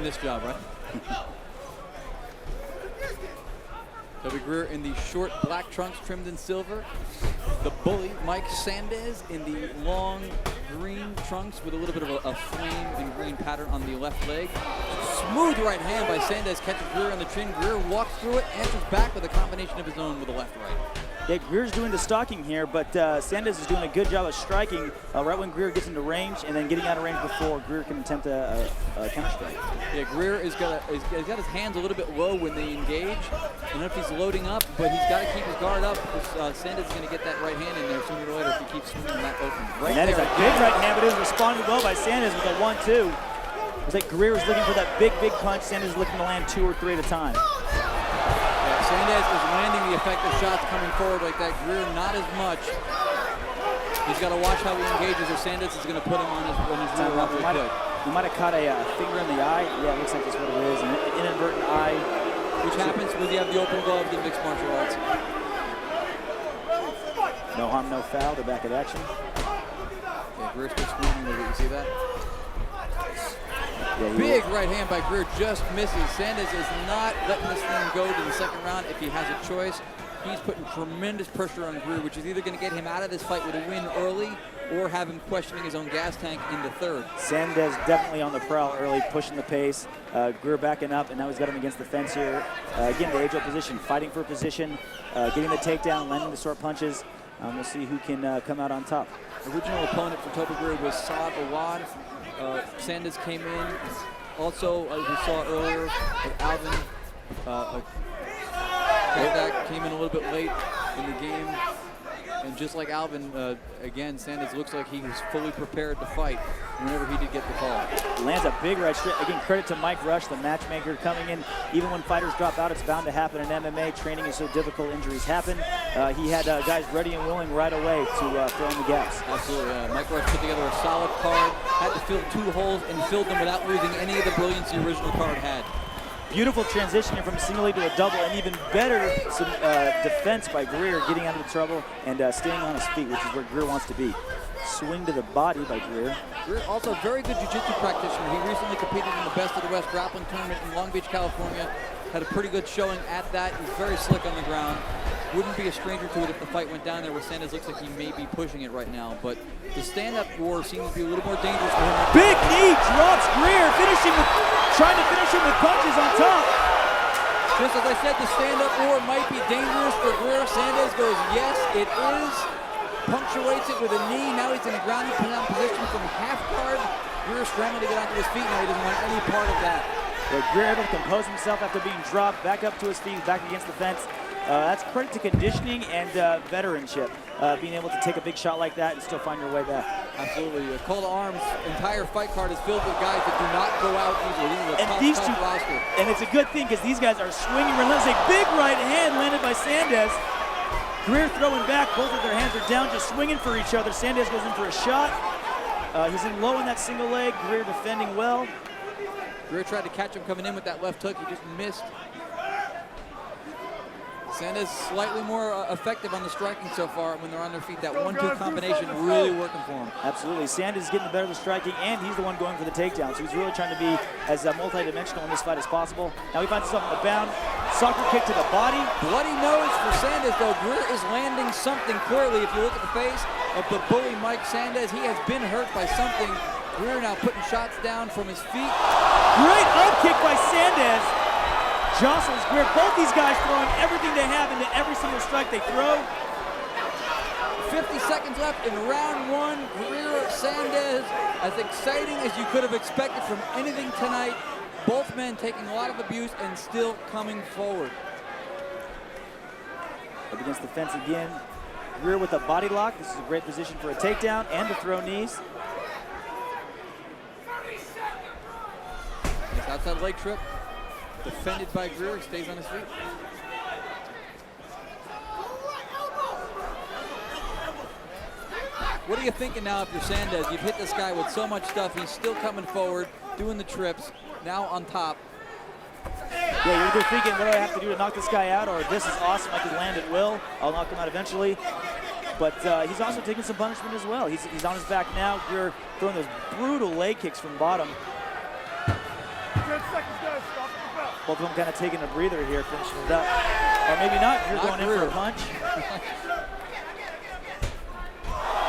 This job, right? Toby Greer in the short black trunks trimmed in silver. The bully, Mike Sandez, in the long green trunks with a little bit of a flame and green pattern on the left leg. Smooth right hand by Sandez catches Greer on the chin. Greer walks through it, answers back with a combination of his own with the left-right. Yeah, Greer's doing the stalking here, but Sandez is doing a good job of striking right when Greer gets into range, and then getting out of range before Greer can attempt a counter strike. Yeah, Greer he's got his hands a little bit low when they engage. I don't know if he's loading up, but he's got to keep his guard up because Sandez is going to get that right hand in there sooner or later if he keeps swinging that open. Right, that is a big right hand, but it was responded well by Sandez with a 1-2. It's like Greer is looking for that big punch. Sandez is looking to land 2 or 3 at a time. Sandez is landing the effective shots coming forward like that. Greer not as much. He's got to watch how he engages, or Sandez is going to put him on his rear off real quick. He might have caught a finger in the eye. Yeah, it looks like that's what it is. An inadvertent eye. Which happens when you have the open gloves in mixed martial arts. No harm, no foul. They're back at action. Yeah, Greer's still swinging with it. You see that? Yeah, big right hand by Greer, just misses. Sandez is not letting this thing go to the second round if he has a choice. He's putting tremendous pressure on Greer, which is either going to get him out of this fight with a win early or have him questioning his own gas tank in the third. Sandez definitely on the prowl early, pushing the pace. Greer backing up, and now he's got him against the fence here. Again, the age-old position, fighting for position, getting the takedown, landing the short punches. We'll see who can come out on top. Original opponent for Toby Greer was Saad Awad. Sandez came in. Also, as we saw earlier, Alvin that came in a little bit late in the game. And just like Alvin, again, Sandez looks like he was fully prepared to fight whenever he did get the call. Lands a big right straight. Again, credit to Mike Rush, the matchmaker, coming in. Even when fighters drop out, it's bound to happen in MMA. Training is so difficult, injuries happen. He had guys ready and willing right away to throw in the gaps. Absolutely. Mike Rush put together a solid card, had to fill 2 holes, and filled them without losing any of the brilliance the original card had. Beautiful transition from a single leg to a double, and even better defense by Greer, getting out of the trouble and staying on his feet, which is where Greer wants to be. Swing to the body by Greer. Greer, also a very good jiu-jitsu practitioner. He recently competed in the Best of the West grappling tournament in Long Beach, California. Had a pretty good showing at that. He's very slick on the ground. Wouldn't be a stranger to it if the fight went down there where Sandez looks like he may be pushing it right now. But the stand-up war seems to be a little more dangerous for him. Big knee drops Greer, trying to finish him with punches on top. Just as I said, the stand-up war might be dangerous for Greer. Sandez goes, yes, it is. Punctuates it with a knee. Now he's in a grounded pound position from half guard. Greer scrambling to get onto his feet now. He doesn't want any part of that. But Greer able to compose himself after being dropped, back up to his feet, back against the fence. That's credit to conditioning and veteranship. Being able to take a big shot like that and still find your way back. Absolutely. Call to Arms' entire fight card is filled with guys that do not go out easily. These are a tough roster. And it's a good thing because these guys are swinging relentlessly. Big right hand landed by Sandez. Greer throwing back. Both of their hands are down, just swinging for each other. Sandez goes in for a shot. He's in low in that single leg. Greer defending well. Greer tried to catch him coming in with that left hook. He just missed. Sandez slightly more effective on the striking so far when they're on their feet. That 1-2 combination really working for him. Absolutely. Sandez is getting the better of the striking, and he's the one going for the takedown. So he's really trying to be as multi-dimensional in this fight as possible. Now he finds himself in the bound. Soccer kick to the body. Bloody nose for Sandez, though. Greer is landing something clearly. If you look at the face of the bully Mike Sandez, he has been hurt by something. Greer now putting shots down from his feet. Great up kick by Sandez. Jostles Greer. Both these guys throwing everything they have into every single strike they throw. 50 seconds left in round 1. Greer, Sandez, as exciting as you could have expected from anything tonight. Both men taking a lot of abuse and still coming forward. Up against the fence again. Greer with a body lock. This is a great position for a takedown and to throw knees. Nice outside leg trip. Defended by Greer, he stays on his feet. What are you thinking now if you're Sandez? You've hit this guy with so much stuff. He's still coming forward, doing the trips, now on top. Yeah, you're either thinking, what do I have to do to knock this guy out, or this is awesome, I can land at will. I'll knock him out eventually. But he's also taking some punishment as well. He's on his back now. Greer throwing those brutal leg kicks from bottom. Both of them kind of taking a breather here, finishing it up. Or maybe not, you're going in for a punch.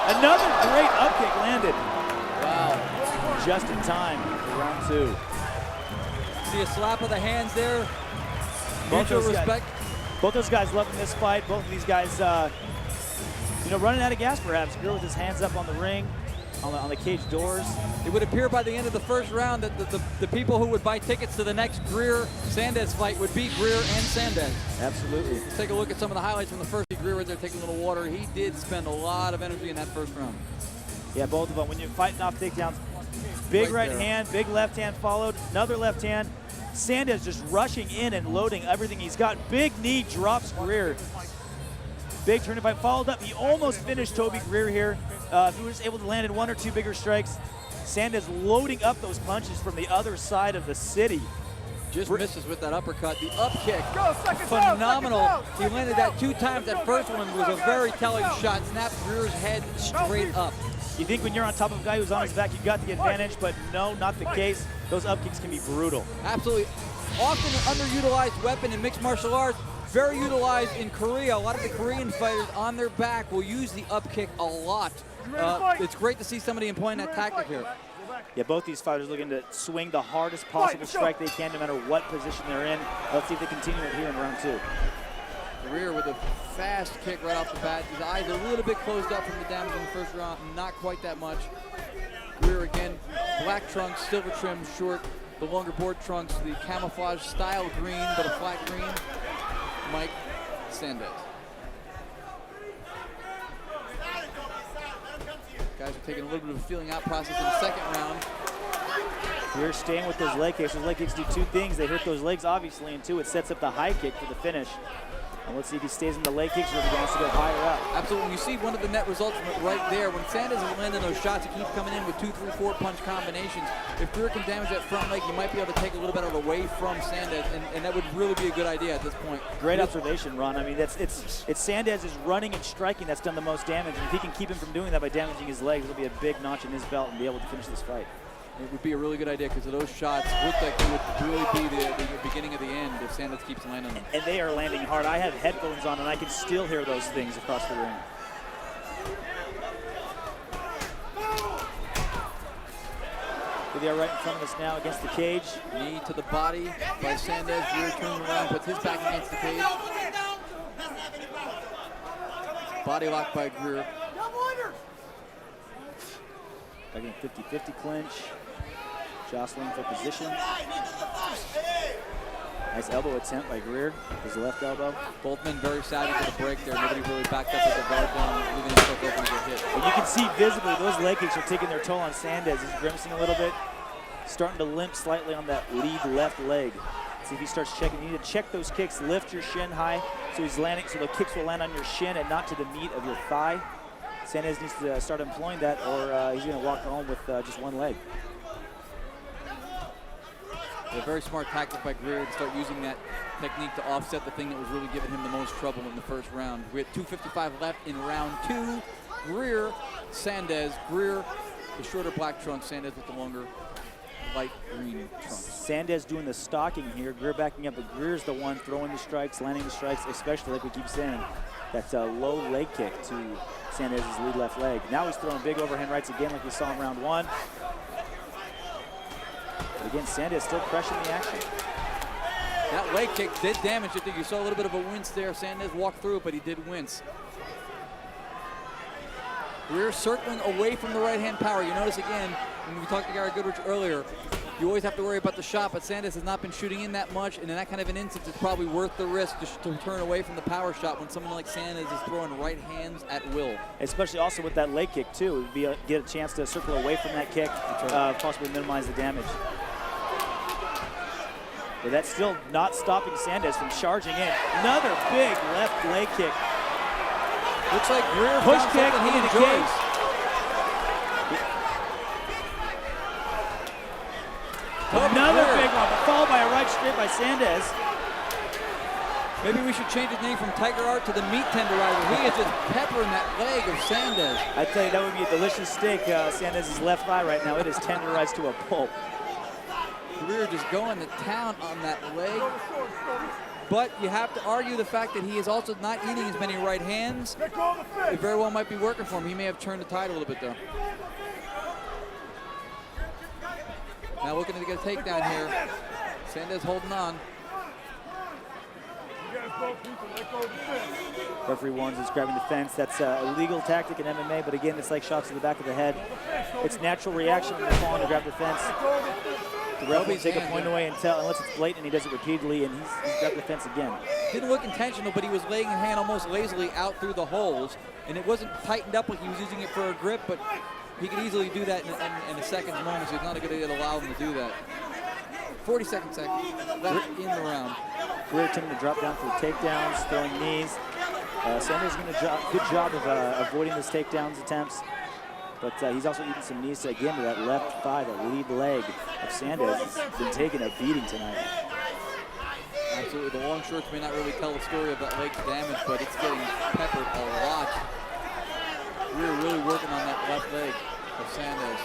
Another great up kick landed. Wow. Just in time for round 2. See a slap of the hands there. Mutual respect. Both those guys loving this fight. Both of these guys, running out of gas perhaps. Greer with his hands up on the ring, on the cage doors. It would appear by the end of the first round that the people who would buy tickets to the next Greer-Sandez fight would be Greer and Sandez. Absolutely. Let's take a look at some of the highlights from the first. Greer was there taking a little water. He did spend a lot of energy in that first round. Yeah, both of them. When you're fighting off takedowns, big right hand, big left hand followed, another left hand. Sandez just rushing in and loading everything he's got. Big knee drops Greer. Big turning fight followed up. He almost finished Toby Greer here. If he was able to land in 1 or 2 bigger strikes. Sandez loading up those punches from the other side of the city. Just misses with that uppercut. The up kick, phenomenal. He landed that 2 times. That first one was a very telling shot. Snapped Greer's head straight up. You think when you're on top of a guy who's on his back, you got the advantage, but no, not the case. Those up kicks can be brutal. Absolutely. Often an underutilized weapon in mixed martial arts. Very utilized in Korea. A lot of the Korean fighters on their back will use the up kick a lot. It's great to see somebody employing that tactic here. Yeah, both these fighters looking to swing the hardest possible strike they can, no matter what position they're in. Let's see if they continue it here in round 2. Greer with a fast kick right off the bat. His eyes a little bit closed up from the damage in the first round. Not quite that much. Greer again, black trunks, silver trim, short. The longer board trunks, the camouflage style green, but a flat green. Mike Sandez. Guys are taking a little bit of a feeling out process in the second round. Greer staying with those leg kicks. Those leg kicks do 2 things. They hurt those legs, obviously, and 2, it sets up the high kick for the finish. And let's see if he stays in the leg kicks or if he wants to go higher up. Absolutely. You see one of the net results from it right there. When Sandez is landing those shots, he keeps coming in with 2, 3, 4 punch combinations. If Greer can damage that front leg, he might be able to take a little bit away from Sandez, and that would really be a good idea at this point. Great observation, Ron. I mean, it's Sandez's running and striking that's done the most damage, and if he can keep him from doing that by damaging his legs, it'll be a big notch in his belt and be able to finish this fight. It would be a really good idea because of those shots look like it would really be the beginning of the end if Sandez keeps landing them. And they are landing hard. I have headphones on and I can still hear those things across the ring. Here they are right in front of us now against the cage. Knee to the body by Sandez. Greer turns around, puts his back against the cage. Body lock by Greer. Back in a 50-50 clinch. Jostling for position. Nice elbow attempt by Greer, his left elbow. Both men very savvy for the break there. Nobody really backed up with the guard down, leaving himself open to get hit. And you can see visibly those leg kicks are taking their toll on Sandez. He's grimacing a little bit, starting to limp slightly on that lead left leg. See if he starts checking. You need to check those kicks, lift your shin high so he's landing, so the kicks will land on your shin and not to the meat of your thigh. Sandez needs to start employing that or he's going to walk home with just 1 leg. A very smart tactic by Greer to start using that technique to offset the thing that was really giving him the most trouble in the first round. We had 2:55 left in round 2. Greer, Sandez. Greer, the shorter black trunks. Sandez with the longer light green trunks. Sandez doing the stalking here. Greer backing up, but Greer's the one throwing the strikes, landing the strikes, especially like we keep saying. That's a low leg kick to Sandez's lead left leg. Now he's throwing big overhand rights again like we saw in round 1. But again, Sandez still pressuring the action. That leg kick did damage. I think you saw a little bit of a wince there. Sandez walked through it, but he did wince. Greer circling away from the right-hand power. You notice again, when we talked to Gary Goodrich earlier, you always have to worry about the shot, but Sandez has not been shooting in that much, and in that kind of an instance, it's probably worth the risk to turn away from the power shot when someone like Sandez is throwing right hands at will. Especially also with that leg kick, too. Get a chance to circle away from that kick, possibly minimize the damage. But that's still not stopping Sandez from charging in. Another big left leg kick. Looks like Greer push found kick something he into the enjoys. cage. Another big one, followed by a right straight by Sandez. Maybe we should change his name from TigerHeart to the Meat Tenderizer. He is just peppering that leg of Sandez. I tell you, that would be a delicious steak. Sandez's left thigh right now, it is tenderized to a pulp. Greer just going to town on that leg. But you have to argue the fact that he is also not eating as many right hands. It very well might be working for him. He may have turned the tide a little bit, though. Now looking to get a takedown here. Sandez holding on. Referee warns he's grabbing the fence. That's a legal tactic in MMA, but again, it's like shots to the back of the head. It's natural reaction when you're falling to grab the fence. The ref will take a point away unless it's blatant, and he does it repeatedly, and he's grabbed the fence again. Didn't look intentional, but he was laying his hand almost lazily out through the holes, and it wasn't tightened up like he was using it for a grip, but he could easily do that in a second's moment, so it's not a good idea to allow him to do that. 40 seconds left in the round. Greer attempting to drop down for the takedowns, throwing knees. Sanders doing a good job of avoiding those takedowns attempts, but he's also eating some knees again to that left thigh, that lead leg of Sanders. He's been taking a beating tonight. Absolutely, the long shorts may not really tell the story of that leg's damage, but it's getting peppered a lot. Greer really working on that left leg of Sanders.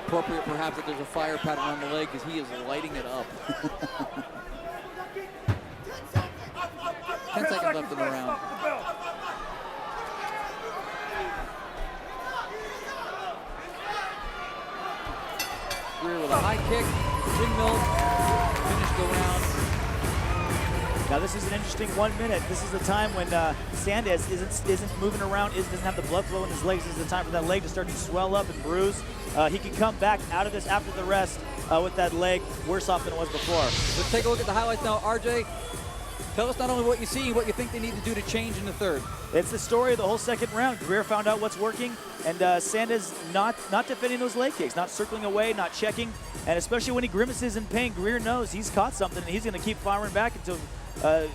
Appropriate perhaps that there's a fire pattern on the leg because he is lighting it up. 10 seconds left in the round. Greer with a high kick, windmill, finish the round. Now this is an interesting 1 minute. This is the time when Sandez isn't moving around, doesn't have the blood flow in his legs. This is the time for that leg to start to swell up and bruise. He can come back out of this after the rest with that leg worse off than it was before. Let's take a look at the highlights now. RJ, tell us not only what you see, what you think they need to do to change in the third. It's the story of the whole second round. Greer found out what's working, and Sandez not defending those leg kicks, not circling away, not checking, and especially when he grimaces in pain, Greer knows he's caught something, and he's going to keep firing back until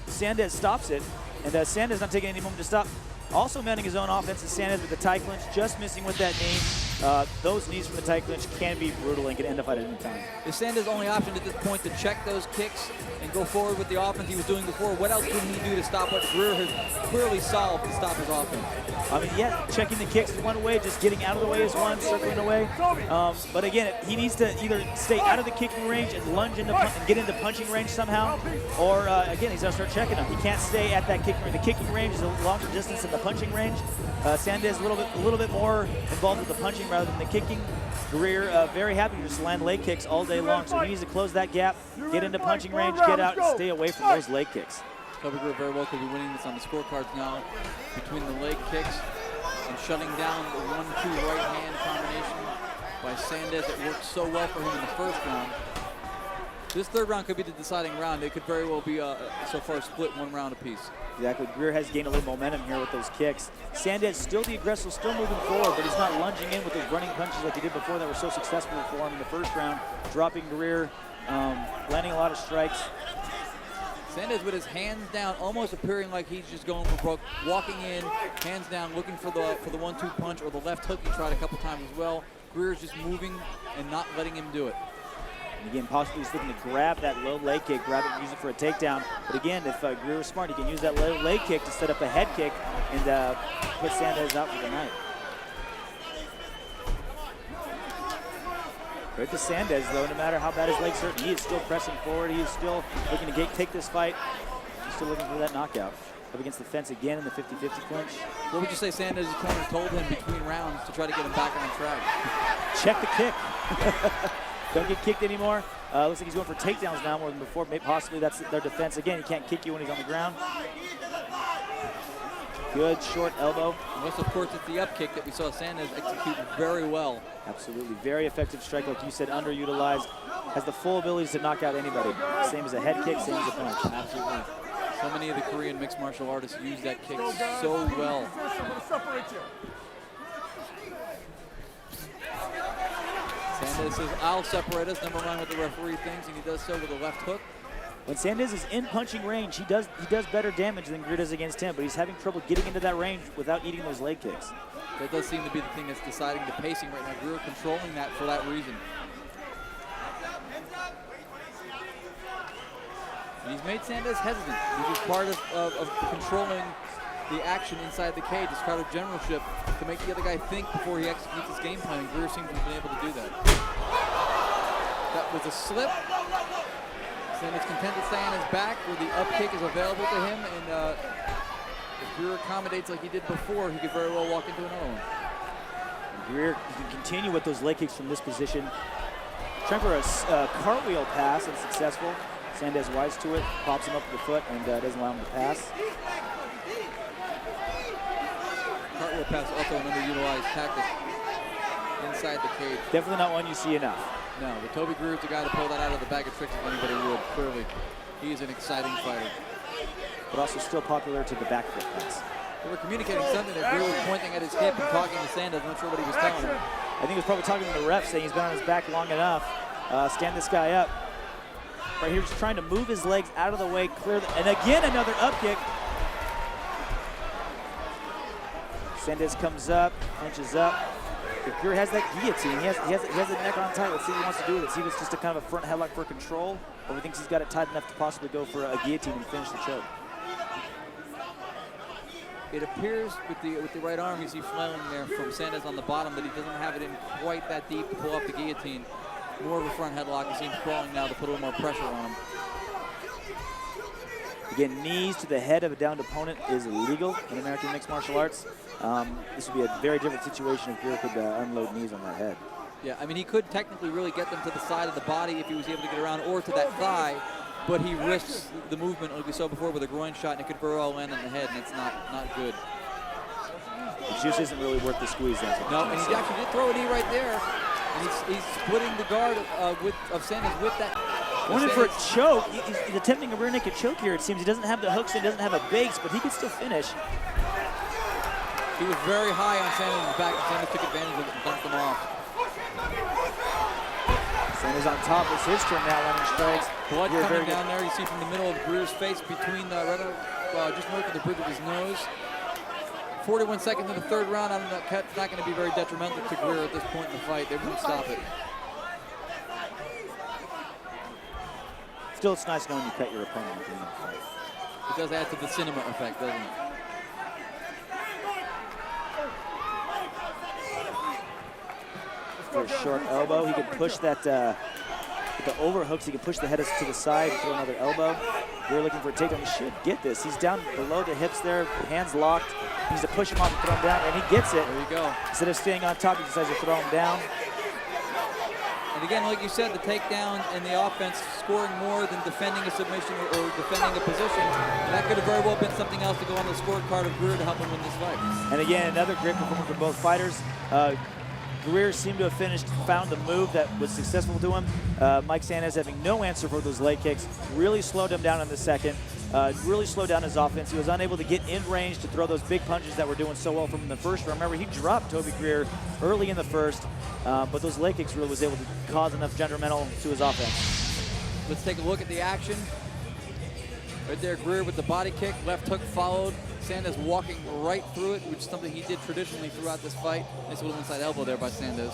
Sandez stops it, and Sandez not taking any moment to stop. Also mounting his own offense is Sandez with the tie clinch, just missing with that knee. Those knees from the tie clinch can be brutal and can end up at any time. Is Sanders' only option at this point to check those kicks and go forward with the offense he was doing before? What else can he do to stop what Greer has clearly solved to stop his offense? I mean, yeah, checking the kicks is one way, just getting out of the way is one, circling away. But again, he needs to either stay out of the kicking range and lunge into and get into punching range somehow, or again, he's got to start checking them. He can't stay at that kicking range. The kicking range is a longer distance than the punching range. Sandez a little bit more involved with the punching rather than the kicking. Greer very happy to just land leg kicks all day long, so he needs to close that gap, get into punching range, get out, and stay away from those leg kicks. Toby Greer very well could be winning this on the scorecards now between the leg kicks and shutting down the 1-2 right hand combination by Sandez that worked so well for him in the first round. This third round could be the deciding round. It could very well be so far split 1 round apiece. Exactly. Greer has gained a little momentum here with those kicks. Sandez still the aggressor, still moving forward, but he's not lunging in with those running punches like he did before that were so successful for him in the first round, dropping Greer, landing a lot of strikes. Sandez with his hands down, almost appearing like he's just going for broke, walking in, hands down, looking for the 1-2 punch or the left hook he tried a couple times as well. Greer's just moving and not letting him do it. And again, possibly he's looking to grab that low leg kick, grab it and use it for a takedown. But again, if Greer is smart, he can use that low leg kick to set up a head kick and put Sandez out for the night. Right to Sandez, though, no matter how bad his legs hurt, he is still pressing forward. He is still looking to take this fight. He's still looking for that knockout. Up against the fence again in the 50-50 clinch. What would you say Sandez's corner told him between rounds to try to get him back on track? Check the kick. Don't get kicked anymore. Looks like he's going for takedowns now more than before. Maybe possibly that's their defense. Again, he can't kick you when he's on the ground. Good short elbow. Most of course, it's the up kick that we saw Sandez execute very well. Absolutely, very effective strike, like you said, underutilized. Has the full abilities to knock out anybody. Same as a head kick, same as a punch. Absolutely. So many of the Korean mixed martial artists use that kick so well. Sandez says, "I'll separate us." Number 1 what the referee thinks, and he does so with a left hook. When Sandez is in punching range, he does better damage than Greer does against him, but he's having trouble getting into that range without eating those leg kicks. That does seem to be the thing that's deciding the pacing right now. Greer controlling that for that reason. And he's made Sandez hesitant, which is part of controlling the action inside the cage, his card of generalship, to make the other guy think before he executes his game plan. And Greer seems to have been able to do that. That was a slip. Sanders content to stay on his back where the up kick is available to him, and if Greer accommodates like he did before, he could very well walk into another one. Greer can continue with those leg kicks from this position. Trying for a cartwheel pass and successful. Sandez wise to it, pops him up with the foot, and doesn't allow him to pass. Cartwheel pass also an underutilized tactic inside the cage. Definitely not one you see enough. No, but Toby Greer is the guy to pull that out of the bag of tricks if anybody would. Clearly, he is an exciting fighter. But also still popular to the back foot pass. They were communicating something that Greer was pointing at his hip and talking to Sanders. I'm not sure what he was telling him. I think he was probably talking to the ref, saying he's been on his back long enough. Stand this guy up. Right here, just trying to move his legs out of the way, clear and again another up kick. Sanders comes up, punches up. Greer has that guillotine. He has the neck on tight. Let's see what he wants to do with it. See if it's just a kind of a front headlock for control, or he thinks he's got it tight enough to possibly go for a guillotine and finish the choke. It appears with the right arm you see flailing there from Sanders on the bottom that he doesn't have it in quite that deep to pull up the guillotine. More of a front headlock. He seems crawling now to put a little more pressure on him. Again, knees to the head of a downed opponent is illegal in American mixed martial arts. This would be a very different situation if Greer could unload knees on that head. Yeah, I mean, he could technically really get them to the side of the body if he was able to get around, or to that thigh, but he risks the movement, like we saw before, with a groin shot, and it could very well land on the head, and it's not good. The juice isn't really worth the squeeze. No, and he actually did throw a knee right there, and he's splitting the guard of Sanders with that. Going in for a choke. He's attempting a rear naked choke here, it seems. He doesn't have the hooks, and he doesn't have a base, but he could still finish. He was very high on Sanders' back, and Sanders took advantage of it and bumped him off. Sanders on top. It's his turn now, landing strikes. Blood coming down there. You see from the middle of Greer's face, between just north of the bridge of his nose. 41 seconds in the third round. I don't know, it's not going to be very detrimental to Greer at this point in the fight. They won't stop it. Still, it's nice knowing you cut your opponent at the end of the fight. It does add to the cinema effect, doesn't it? For a short elbow, he could push that, with the overhooks, he can push the head to the side, throw another elbow. We're looking for a takedown. He should get this. He's down below the hips there, hands locked. He needs to push him off and throw him down, and he gets it. There you go. Instead of staying on top, he decides to throw him down. And again, like you said, the takedown and the offense scoring more than defending a submission or defending a position. That could have very well been something else to go on the scorecard of Greer to help him win this fight. And again, another great performance for both fighters. Greer seemed to have found the move that was successful to him. Mike Sanders having no answer for those leg kicks, really slowed him down in the second, really slowed down his offense. He was unable to get in range to throw those big punches that were doing so well from him in the first round. Remember, he dropped Toby Greer early in the first, but those leg kicks really was able to cause enough detrimental to his offense. Let's take a look at the action. Right there, Greer with the body kick, left hook followed. Sanders walking right through it, which is something he did traditionally throughout this fight. Nice little inside elbow there by Sanders.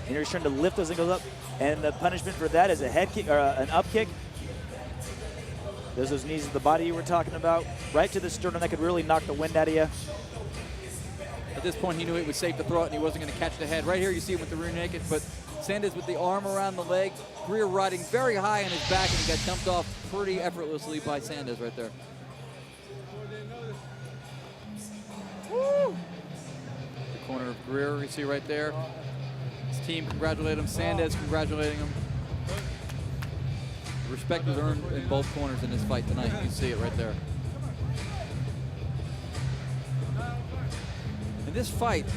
And he's trying to lift those ankles up, and the punishment for that is a head kick or an up kick. There's those knees of the body you were talking about, right to the sternum. That could really knock the wind out of you. At this point, he knew it was safe to throw it, and he wasn't going to catch the head. Right here, you see him with the rear naked, but Sanders with the arm around the leg. Greer riding very high on his back, and he got dumped off pretty effortlessly by Sanders right there. Woo! The corner of Greer, you see right there. His team congratulating him. Sanders congratulating him. The respect was earned in both corners in this fight tonight. You can see it right there. And this fight,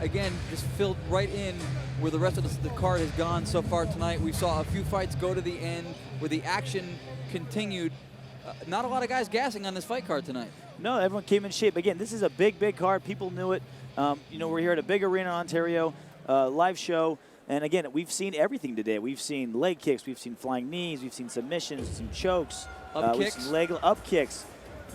again, just filled right in where the rest of the card has gone so far tonight. We saw a few fights go to the end where the action continued. Not a lot of guys gassing on this fight card tonight. No, everyone came in shape. Again, this is a big, big card. People knew it. You know, we're here at a big arena in Ontario, live show. And again, we've seen everything today. We've seen leg kicks, we've seen flying knees, we've seen submissions, some chokes, up we've kicks, seen leg up kicks.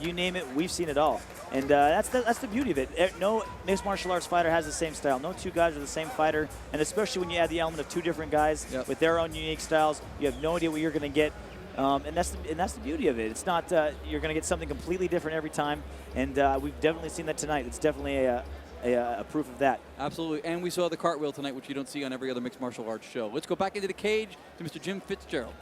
You name it, we've seen it all. And that's the beauty of it. No mixed martial arts fighter has the same style. No two guys are the same fighter. And especially when you add the element of two different guys with their own unique styles, you have no idea what you're going to get And that's the beauty of it. It's not you're going to get something completely different every time, and we've definitely seen that tonight. It's definitely a proof of that. Absolutely, and we saw the cartwheel tonight, which you don't see on every other mixed martial arts show. Let's go back into the cage to Mr. Jim Fitzgerald.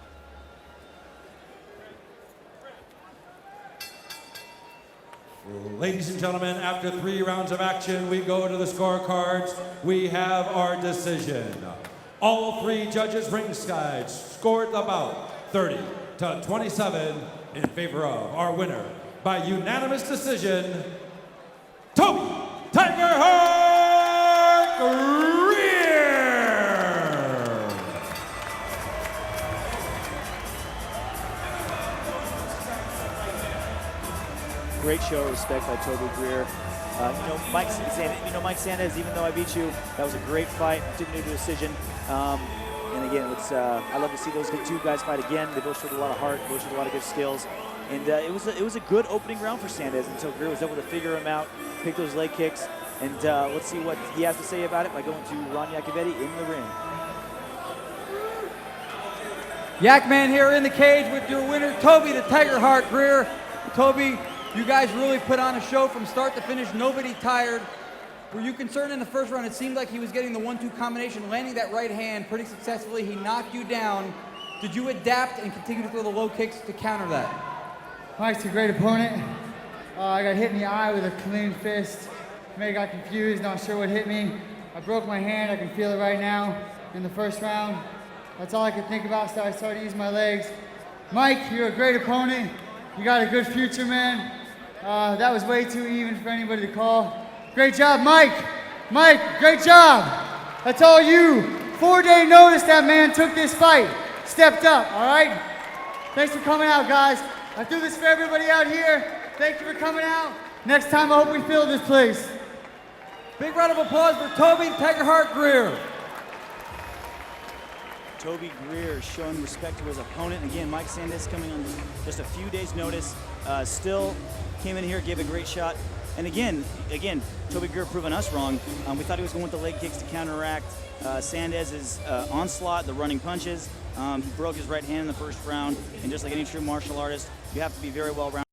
Ladies and gentlemen, after 3 rounds of action, we go to the scorecards. We have our decision. All 3 judges ringside scored the bout 30-27 in favor of our winner by unanimous decision, Toby TigerHeart Grear. Great show of respect by Toby Greer. Mike Sandez, even though I beat you, that was a great fight. Didn't need a decision. And again, I love to see those 2 guys fight again. They both showed a lot of heart, both showed a lot of good skills. And it was a good opening round for Sandez until Greer was able to figure him out, pick those leg kicks. And let's see what he has to say about it by going to Ron Iacovetti in the ring. Yak Man here in the cage with your winner, Toby the TigerHeart Grear. Toby, you guys really put on a show from start to finish. Nobody tired. Were you concerned in the first round? It seemed like he was getting the 1-2 combination, landing that right hand pretty successfully. He knocked you down. Did you adapt and continue to throw the low kicks to counter that? Mike's a great opponent. I got hit in the eye with a clean fist. May have got confused, not sure what hit me. I broke my hand, I can feel it right now in the first round. That's all I could think about, so I started using my legs. Mike, you're a great opponent. You got a good future, man. That was way too even for anybody to call. Great job, Mike. Mike, great job. That's all you. 4-day notice that man took this fight. Stepped up, all right? Thanks for coming out, guys. I do this for everybody out here. Thank you for coming out. Next time, I hope we fill this place. Big round of applause for Toby TigerHeart Grear. Toby Greer showing respect to his opponent. Again, Mike Sandez coming on just a few days' notice. Still came in here, gave a great shot. And again, Toby Greer proving us wrong. We thought he was going with the leg kicks to counteract Sandez's onslaught, the running punches. He broke his right hand in the first round. And just like any true martial artist, you have to be very well rounded.